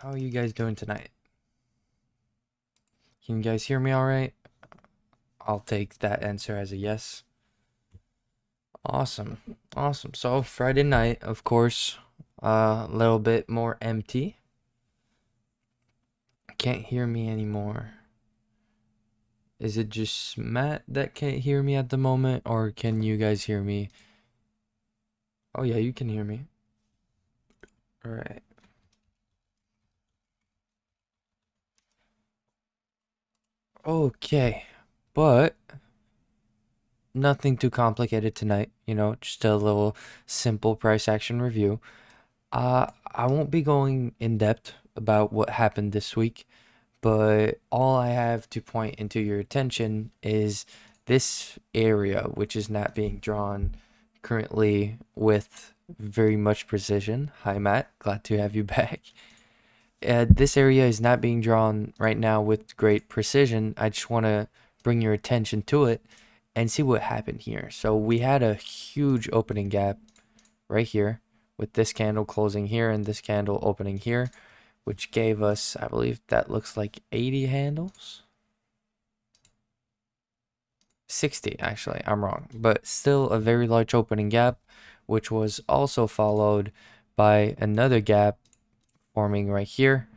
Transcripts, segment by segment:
How are you guys doing tonight? Can you guys hear me all right? I'll take that answer as a yes. Awesome. Awesome. So, Friday night, of course, a little bit more empty. Can't hear me anymore. Is it just Matt that can't hear me at the moment, or can you guys hear me? Oh, yeah, you can hear me. All right. Okay. But nothing too complicated tonight, just a little simple price action review. I won't be going in depth about what happened this week, but all I have to point into your attention is this area, which is not being drawn currently with very much precision. Hi, Matt. Glad to have you back. This area is not being drawn right now with great precision. I just want to bring your attention to it and see what happened here. So we had a huge opening gap right here with this candle closing here and this candle opening here, which gave us, I believe that looks like 80 handles. 60 actually, I'm wrong, but still a very large opening gap, which was also followed by another gap forming right here.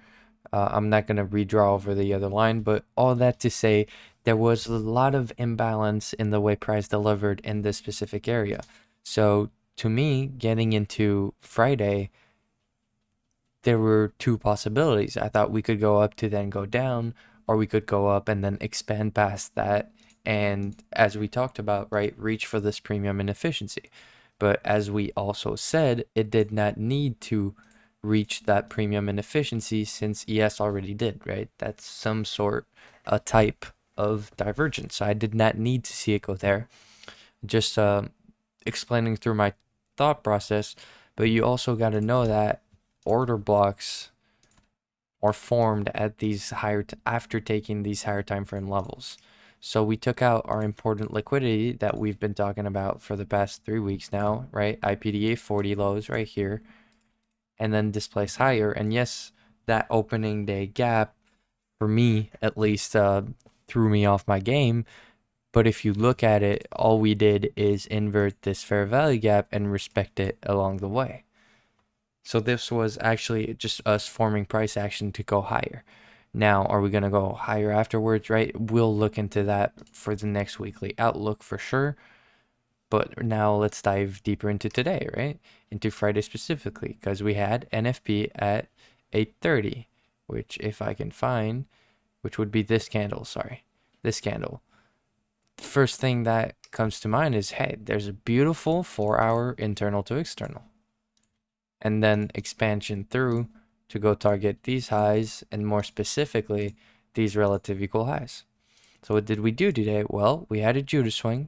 I'm not going to redraw over the other line, but all that to say there was a lot of imbalance in the way price delivered in this specific area. So to me, getting into Friday, there were two possibilities. I thought we could go up to then go down, or we could go up and then expand past that. And as we talked about, right, reach for this premium in efficiency. But as we also said, it did not need to reach that premium in efficiency since ES already did, right? That's some sort, a type of divergence. So I did not need to see it go there. Just explaining through my thought process, but you also got to know that order blocks are formed at these after taking these higher time frame levels. So we took out our important liquidity that we've been talking about for the past 3 weeks now, right? IPDA 40 lows right here, and then displace higher. And yes, that opening day gap, for me at least, threw me off my game. But if you look at it, all we did is invert this fair value gap and respect it along the way. So this was actually just us forming price action to go higher. Now, are we going to go higher afterwards, right? We'll look into that for the next weekly outlook for sure. But now let's dive deeper into today, right? Into Friday specifically, because we had NFP at 8:30, which if I can find, which would be this candle, sorry. This candle. The first thing that comes to mind is, hey, there's a beautiful 4-hour internal to external, and then expansion through to go target these highs, and more specifically, these relative equal highs. So what did we do today? Well, we had a Judas swing,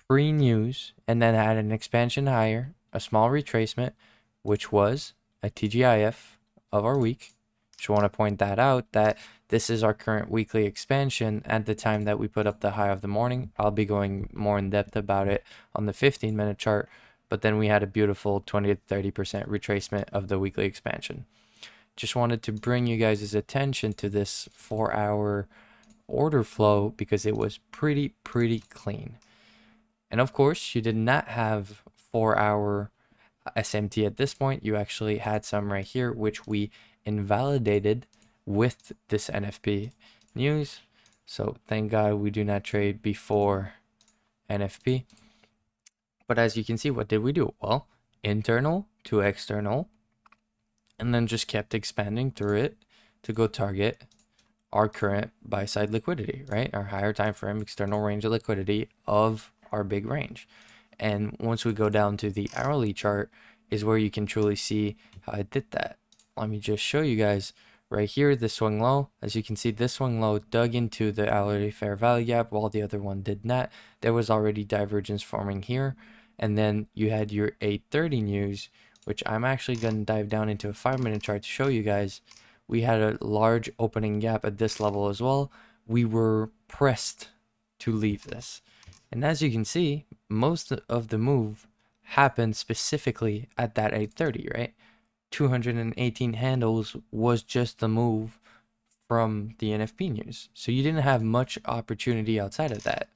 pre-news, and then had an expansion higher, a small retracement, which was a TGIF of our week. Just want to point that out, that this is our current weekly expansion at the time that we put up the high of the morning. I'll be going more in depth about it on the 15-minute chart, but then we had a beautiful 20 to 30% retracement of the weekly expansion. Just wanted to bring you guys' attention to this 4-hour order flow because it was pretty clean. And of course, you did not have 4-hour SMT at this point. You actually had some right here, which we invalidated with this NFP news. So thank God we do not trade before NFP. But as you can see, what did we do? Well, internal to external, and then just kept expanding through it to go target our current buy side liquidity, right? Our higher time frame external range of liquidity of our big range. And once we go down to the hourly chart is where you can truly see how I did that. Let me just show you guys right here, the swing low. As you can see, this swing low dug into the hourly fair value gap while the other one did not. There was already divergence forming here. And then you had your 8:30 news, which I'm actually going to dive down into a 5-minute chart to show you guys. We had a large opening gap at this level as well. We were pressed to leave this. And as you can see, most of the move happened specifically at that 8:30, right? 218 handles was just the move from the NFP news. So you didn't have much opportunity outside of that.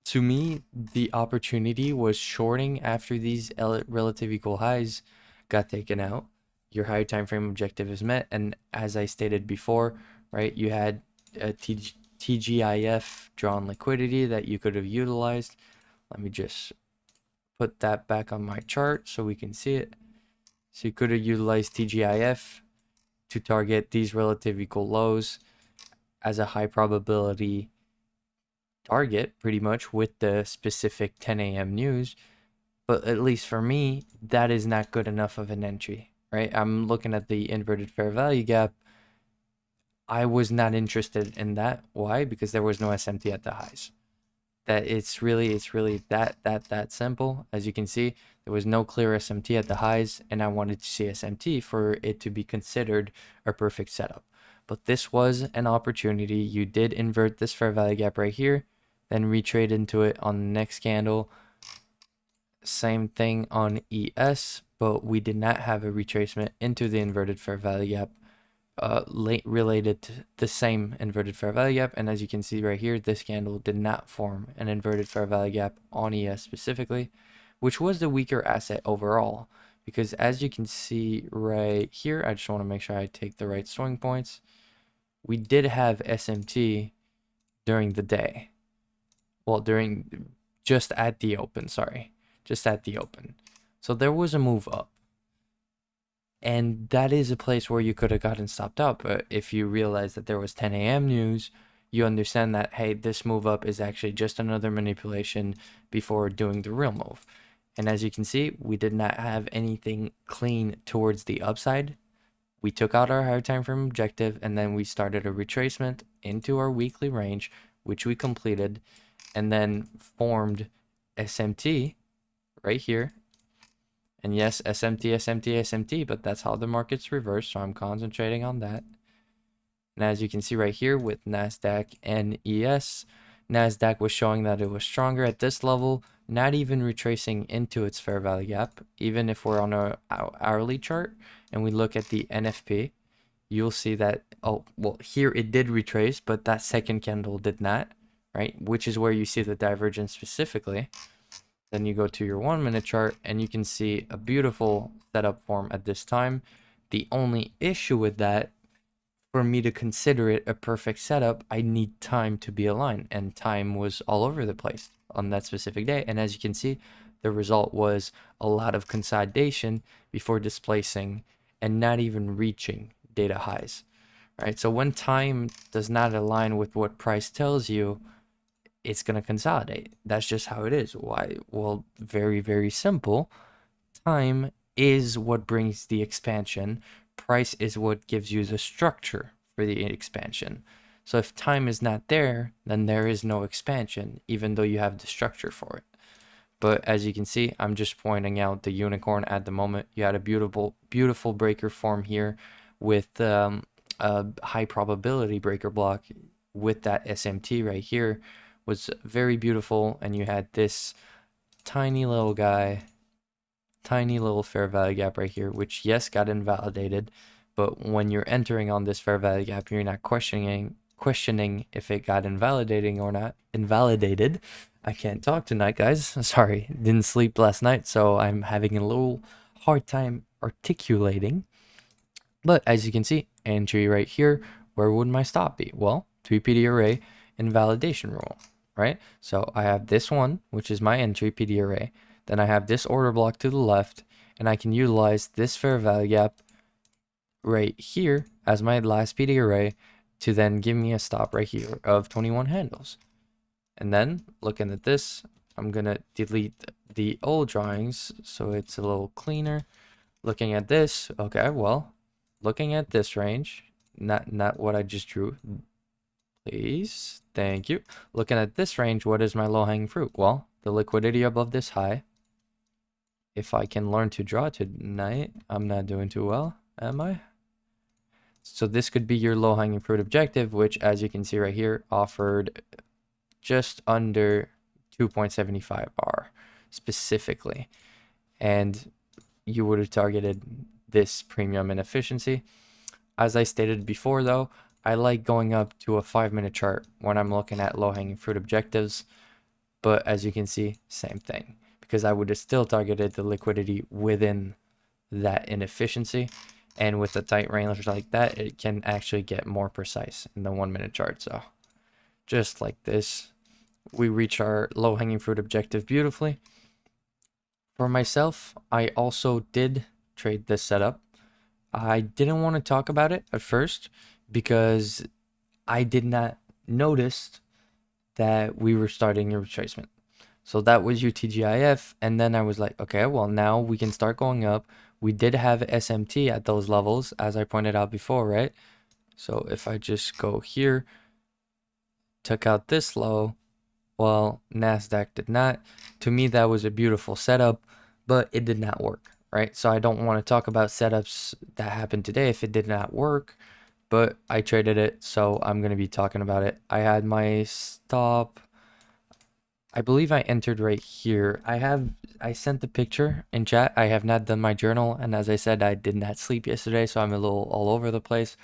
To me, the opportunity was shorting after these relative equal highs got taken out. Your higher time frame objective is met, and as I stated before, right, you had a TGIF drawn liquidity that you could have utilized. Let me just put that back on my chart so we can see it. So you could have utilized TGIF to target these relative equal lows as a high probability target, pretty much, with the specific 10 a.m. news. But at least for me, that is not good enough of an entry, right? I'm looking at the inverted fair value gap. I was not interested in that. Why? Because there was no SMT at the highs. That it's really that simple. As you can see, there was no clear SMT at the highs, and I wanted to see SMT for it to be considered a perfect setup. But this was an opportunity. You did invert this fair value gap right here, then retrade into it on the next candle. Same thing on ES, but we did not have a retracement into the inverted fair value gap related to the same inverted fair value gap. And as you can see right here, this candle did not form an inverted fair value gap on ES specifically, which was the weaker asset overall. Because as you can see right here, I just want to make sure I take the right swing points. We did have SMT during the day. Well, just at the open, sorry. Just at the open. So there was a move up. And that is a place where you could have gotten stopped out. But if you realize that there was 10 a.m. news, you understand that, hey, this move up is actually just another manipulation before doing the real move. And as you can see, we did not have anything clean towards the upside. We took out our higher time frame objective, and then we started a retracement into our weekly range, which we completed, and then formed SMT right here. And yes, SMT, SMT, SMT, but that's how the market's reversed, so I'm concentrating on that. And as you can see right here with NASDAQ and ES, NASDAQ was showing that it was stronger at this level, not even retracing into its fair value gap. Even if we're on a hourly chart and we look at the NFP, you'll see that, oh, well, here it did retrace, but that second candle did not, right? Which is where you see the divergence specifically. Then you go to your 1 minute chart and you can see a beautiful setup form at this time. The only issue with that, for me to consider it a perfect setup, I need time to be aligned, and time was all over the place on that specific day. And as you can see, the result was a lot of consolidation before displacing and not even reaching data highs, right? So when time does not align with what price tells you, it's going to consolidate. That's just how it is. Why? Well, very simple. Time is what brings the expansion. Price is what gives you the structure for the expansion. So if time is not there, then there is no expansion, even though you have the structure for it. But as you can see, I'm just pointing out the unicorn at the moment. You had a beautiful breaker form here with a high probability breaker block with that SMT right here. Was very beautiful, and you had this tiny little guy, tiny little fair value gap right here, which yes got invalidated, but when you're entering on this fair value gap, you're not questioning if it got invalidating or not. Invalidated. I can't talk tonight, guys. Sorry, didn't sleep last night, so I'm having a little hard time articulating. But as you can see, entry right here, where would my stop be? Well, 3PD array invalidation rule. Right? So I have this one, which is my entry PD array. Then I have this order block to the left, and I can utilize this fair value gap right here as my last PD array to then give me a stop right here of 21 handles. And then looking at this, I'm gonna delete the old drawings so it's a little cleaner. Looking at this, okay, well, looking at this range, not what I just drew. Please. Thank you. Looking at this range, what is my low-hanging fruit? Well, the liquidity above this high. If I can learn to draw tonight, I'm not doing too well, am I? So this could be your low-hanging fruit objective, which, as you can see right here, offered just under 2.75 bar specifically. And you would have targeted this premium in efficiency. As I stated before though, I like going up to a 5-minute chart when I'm looking at low-hanging fruit objectives, but as you can see, same thing, because I would have still targeted the liquidity within that inefficiency, and with a tight range like that, it can actually get more precise in the 1-minute chart. So just like this, we reach our low-hanging fruit objective beautifully. For myself, I also did trade this setup. I didn't want to talk about it at first because I did not notice that we were starting a retracement. So that was UTGIF, and then I was like, okay, well, now we can start going up. We did have SMT at those levels, as I pointed out before, right? So if I just go here, took out this low, well, NASDAQ did not. To me, that was a beautiful setup, but it did not work, right? So I don't want to talk about setups that happened today if it did not work, but I traded it, so I'm going to be talking about it. I had my stop. I believe I entered right here. I sent the picture in chat. I have not done my journal, and as I said, I did not sleep yesterday, so I'm a little all over the place.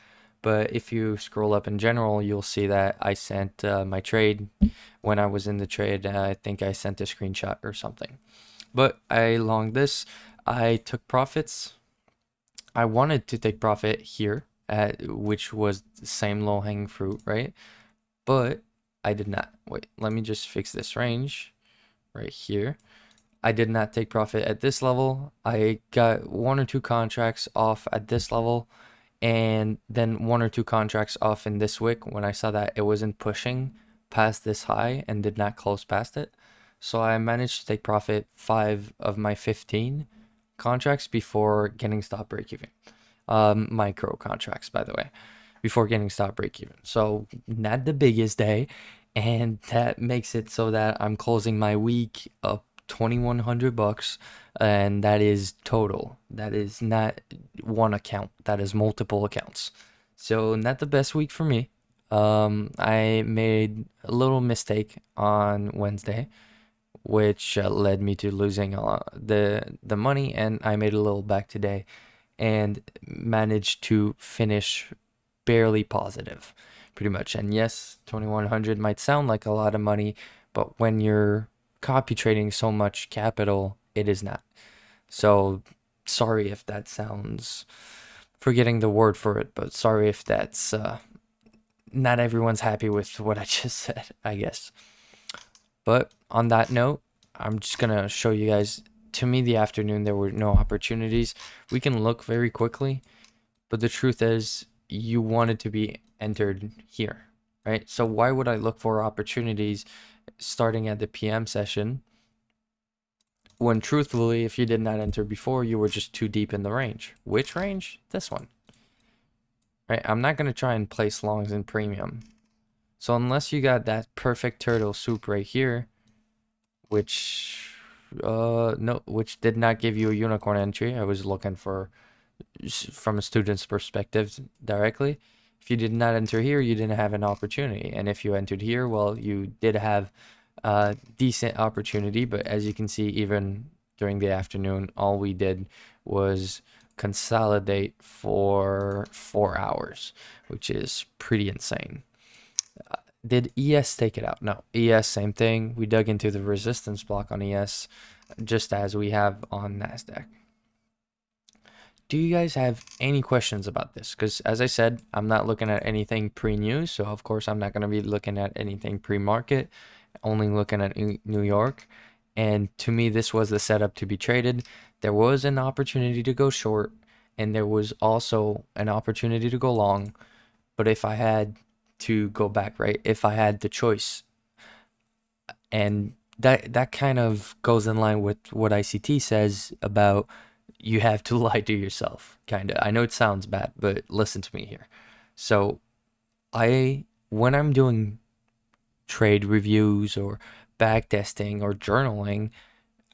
But if you scroll up in general, you'll see that I sent my trade when I was in the trade. I think I sent a screenshot or something. But I longed this. I took profits. I wanted to take profit here, which was the same low-hanging fruit, right? But I did not. Wait, let me just fix this range right here. I did not take profit at this level. I got 1 or 2 contracts off at this level, and then 1 or 2 contracts off in this wick when I saw that it wasn't pushing past this high and did not close past it. So I managed to take profit 5 of my 15 contracts before getting stop break even. Micro contracts, by the way, before getting stop break even. So not the biggest day, and that makes it so that I'm closing my week up $2,100, and that is total. That is not one account, that is multiple accounts. So not the best week for me. I made a little mistake on Wednesday, which led me to losing the money, and I made a little back today and managed to finish barely positive, pretty much. And yes, 2,100 might sound like a lot of money, but when you're copy trading so much capital, it is not. So sorry if that sounds, forgetting the word for it, but sorry if that's not everyone's happy with what I just said, I guess. But on that note, I'm just gonna show you guys. To me, the afternoon there were no opportunities. We can look very quickly, but the truth is you wanted to be entered here, right? So why would I look for opportunities starting at the PM session when truthfully, if you did not enter before, you were just too deep in the range? Which range? This one, right? I'm not going to try and place longs in premium. So unless you got that perfect turtle soup right here, which no, which did not give you a unicorn entry. I was looking for from a student's perspective directly. If you did not enter here, you didn't have an opportunity, and if you entered here, well, you did have a decent opportunity. But as you can see, even during the afternoon, all we did was consolidate for 4 hours, which is pretty insane. Did ES take it out? No. ES, same thing. We dug into the resistance block on ES, just as we have on NASDAQ. Do you guys have any questions about this? Because as I said, I'm not looking at anything pre-news, so of course I'm not going to be looking at anything pre-market, only looking at New York. And to me, this was the setup to be traded. There was an opportunity to go short, and there was also an opportunity to go long. But if I had to go back, right, if I had the choice, and that kind of goes in line with what ICT says about you have to lie to yourself, kind of. I know it sounds bad, but listen to me here. So when I'm doing trade reviews or back testing or journaling,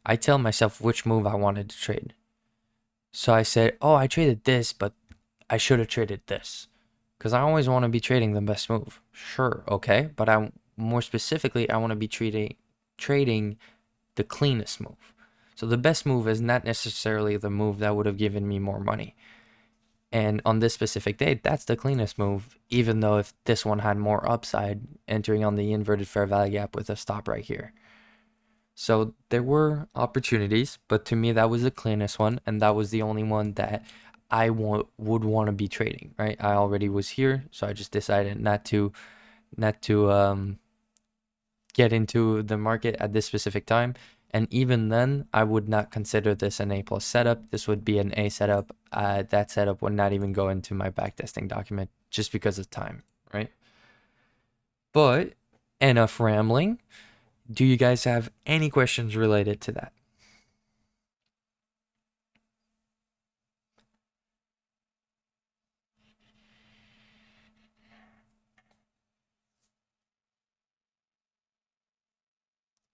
I tell myself which move I wanted to trade. So I said, oh, I traded this, but I should have traded this, because I always want to be trading the best move. Sure, okay, but more specifically, I want to be trading the cleanest move. So the best move is not necessarily the move that would have given me more money. And on this specific day, that's the cleanest move, even though if this one had more upside, entering on the inverted fair value gap with a stop right here. So there were opportunities, but to me, that was the cleanest one, and that was the only one that I would want to be trading, right? I already was here, so I just decided not to get into the market at this specific time. And even then, I would not consider this an A plus setup. This would be an A setup. That setup would not even go into my backtesting document just because of time, right? But enough rambling. Do you guys have any questions related to that?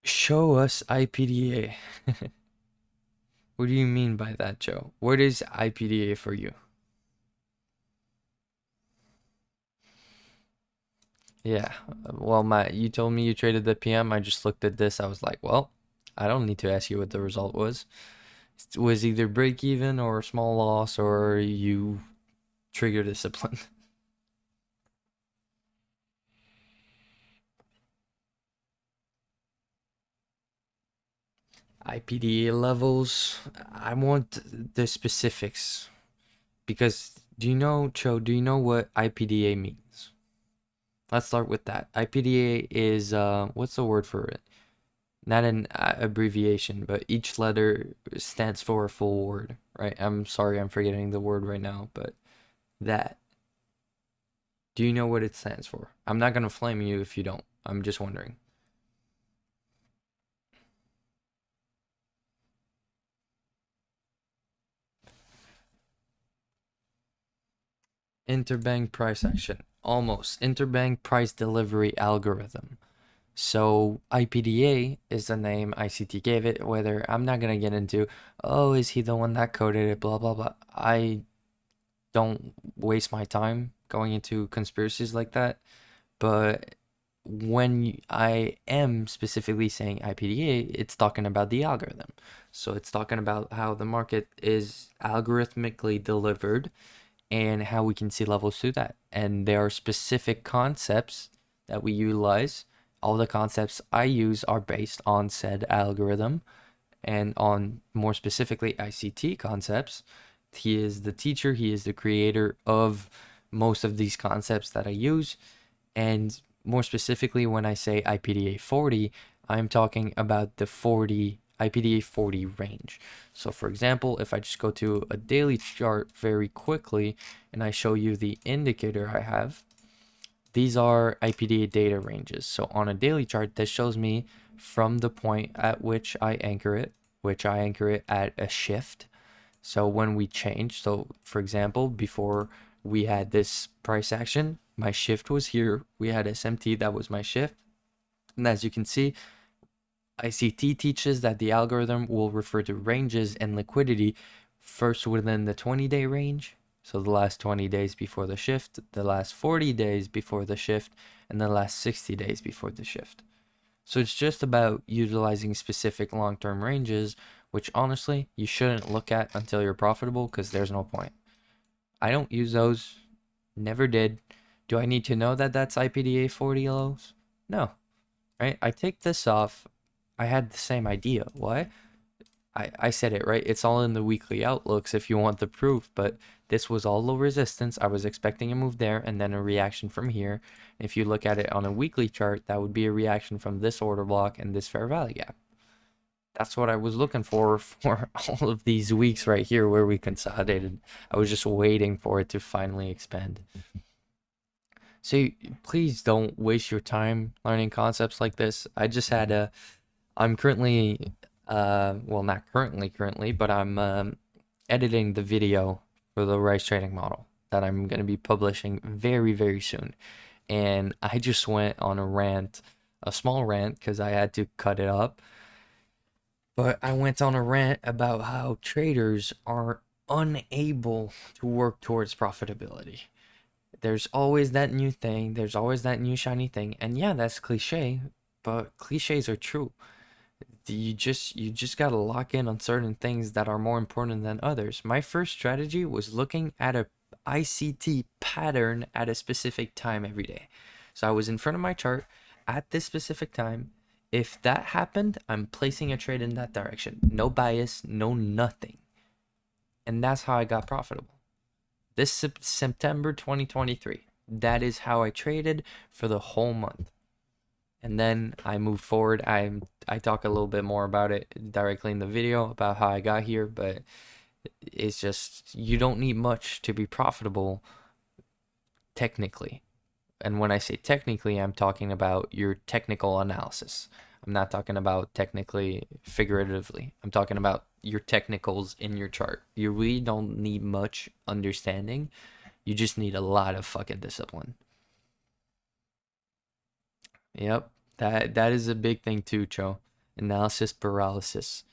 Show us IPDA. What do you mean by that, Joe? What is IPDA for you? Yeah, well, you told me you traded the PM. I just looked at this. I was like, well, I don't need to ask you what the result was. It was either break even or small loss, or you trigger discipline. IPDA levels. I want the specifics because do you know, Cho? Do you know what IPDA means? Let's start with that. IPDA is what's the word for it? Not an abbreviation, but each letter stands for a full word, right? I'm sorry, I'm forgetting the word right now, but that. Do you know what it stands for? I'm not gonna flame you if you don't. I'm just wondering. Interbank price action. Almost. Interbank price delivery algorithm. So IPDA is the name ICT gave it, whether I'm not gonna get into, oh, is he the one that coded it, blah blah blah. I don't waste my time going into conspiracies like that. But when I am specifically saying IPDA, it's talking about the algorithm. So it's talking about how the market is algorithmically delivered and how we can see levels through that. And there are specific concepts that we utilize. All the concepts I use are based on said algorithm and on more specifically ICT concepts. He is the teacher, he is the creator of most of these concepts that I use. And more specifically, when I say IPDA 40, I'm talking about the 40 IPDA 40 range. So for example, if I just go to a daily chart very quickly and I show you the indicator I have, these are IPDA data ranges. So on a daily chart, this shows me from the point at which I anchor it, which I anchor it at a shift. So when we change, so for example, before we had this price action, my shift was here. We had SMT, that was my shift. And as you can see, ICT teaches that the algorithm will refer to ranges and liquidity first within the 20-day range. So the last 20 days before the shift, the last 40 days before the shift, and the last 60 days before the shift. So it's just about utilizing specific long-term ranges, which honestly, you shouldn't look at until you're profitable because there's no point. I don't use those. Never did. Do I need to know that that's IPDA 40 lows? No. Right? I take this off. I had the same idea. What? I said it, right? It's all in the weekly outlooks if you want the proof, but this was all low resistance. I was expecting a move there and then a reaction from here. If you look at it on a weekly chart, that would be a reaction from this order block and this fair value gap. That's what I was looking for all of these weeks right here where we consolidated. I was just waiting for it to finally expand. So please don't waste your time learning concepts like this. I just had a, I'm currently, well, not currently, but I'm editing the video for the rice trading model that I'm going to be publishing very, very soon. And I just went on a rant, a small rant, because I had to cut it up. But I went on a rant about how traders are unable to work towards profitability. There's always that new thing, there's always that new shiny thing. And yeah, that's cliche, but cliches are true. You just gotta lock in on certain things that are more important than others. My first strategy was looking at a ICT pattern at a specific time every day. So I was in front of my chart at this specific time. If that happened, I'm placing a trade in that direction. No bias, no nothing. And that's how I got profitable. This September 2023. That is how I traded for the whole month. And then I moved forward. I talk a little bit more about it directly in the video about how I got here, but it's just you don't need much to be profitable technically. And when I say technically, I'm talking about your technical analysis. I'm not talking about technically figuratively. I'm talking about your technicals in your chart. You really don't need much understanding. You just need a lot of fucking discipline. Yep. That is a big thing too, Cho. Analysis paralysis.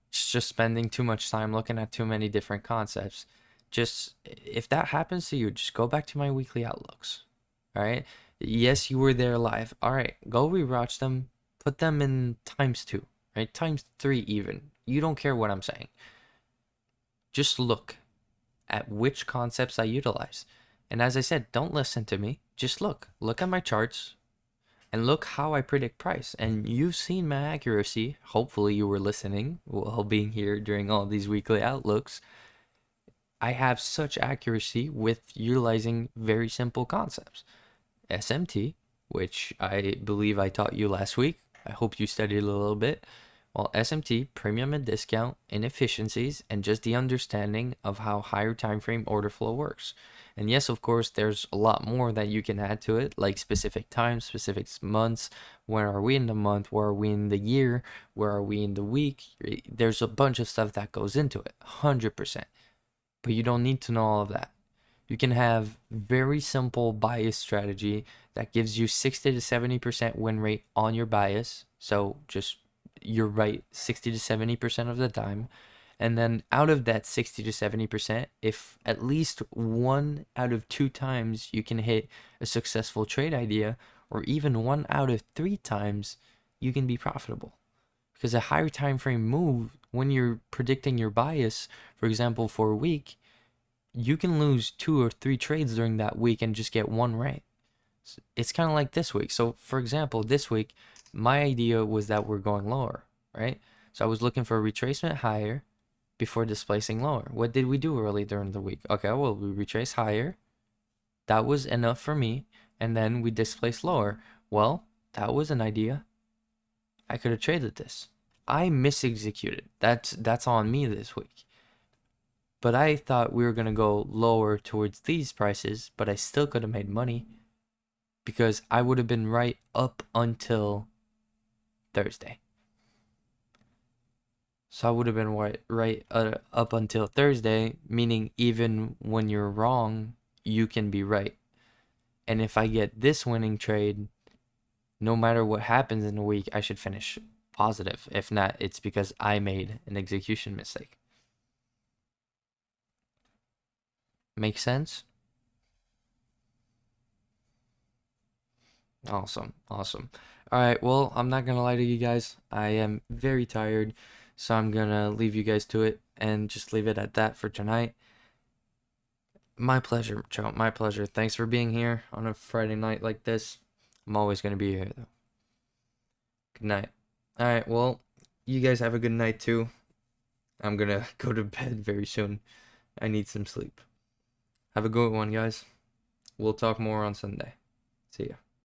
It's just spending too much time looking at too many different concepts. Just if that happens to you, just go back to my weekly outlooks. All right? Yes, you were there live. All right, go rewatch them. Put them in ×2, right? ×3 even. You don't care what I'm saying. Just look at which concepts I utilize. And as I said, don't listen to me. Just look. Look at my charts and look how I predict price. And you've seen my accuracy. Hopefully you were listening while being here during all these weekly outlooks. I have such accuracy with utilizing very simple concepts. SMT, which I believe I taught you last week. I hope you studied a little bit. Well, SMT, premium and discount, inefficiencies, and just the understanding of how higher time frame order flow works. And yes, of course, there's a lot more that you can add to it, like specific times, specific months. Where are we in the month? Where are we in the year? Where are we in the week? There's a bunch of stuff that goes into it, 100%. But you don't need to know all of that. You can have very simple bias strategy that gives you 60 to 70% win rate on your bias. So just you're right 60 to 70% of the time. And then out of that 60 to 70%, if at least 1 out of 2 times you can hit a successful trade idea, or even 1 out of 3 times, you can be profitable. Because a higher time frame move, when you're predicting your bias, for example, for a week, you can lose 2 or 3 trades during that week and just get 1 right. It's kind of like this week. So for example, this week, my idea was that we're going lower, right? So I was looking for a retracement higher before displacing lower. What did we do early during the week? Okay, well, we retraced higher. That was enough for me. And then we displaced lower. Well, that was an idea. I could have traded this. I misexecuted. That's on me this week. But I thought we were going to go lower towards these prices, but I still could have made money because I would have been right up until Thursday. So I would have been right up until Thursday, meaning even when you're wrong, you can be right. And if I get this winning trade, no matter what happens in a week, I should finish positive. If not, it's because I made an execution mistake. Make sense? Awesome. Awesome. All right. Well, I'm not going to lie to you guys. I am very tired. So I'm going to leave you guys to it and just leave it at that for tonight. My pleasure, Joe. My pleasure. Thanks for being here on a Friday night like this. I'm always going to be here, though. Good night. All right. Well, you guys have a good night, too. I'm going to go to bed very soon. I need some sleep. Have a good one, guys. We'll talk more on Sunday. See ya.